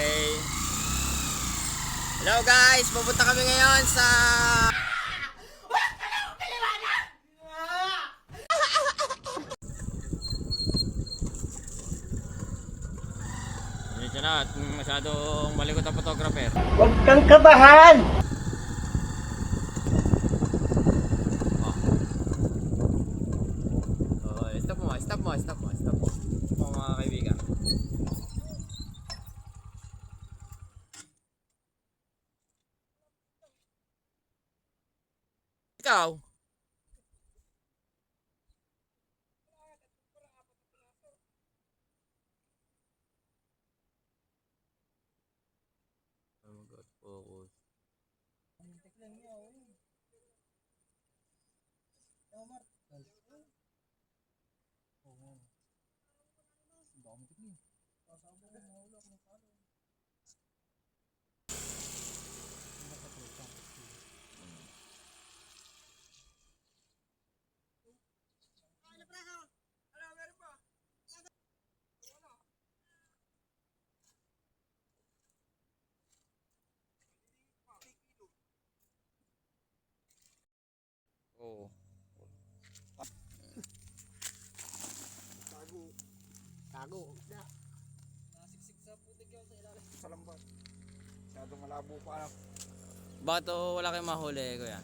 Okay. Hello guys, pupunta kami ngayon sa Medyo na at masyadong malikot ang photographer. Huwag kang kabahan! Stop mo mga kaibigan. Ikaw? Oh my God, focus. Oh. Tago. Nasiksik sa putik yun sa ilalim. Sa lambat. Masyadong malabo pa. Bakit wala kayong mahuli, kuya?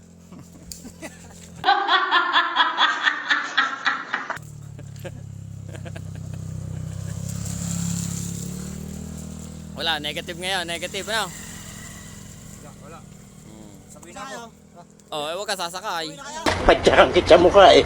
Wala, negative ngayon, negative ano? Wala. Sabihin na ako. Oh, huwag ka sasakay. Padyarang kita mukha eh.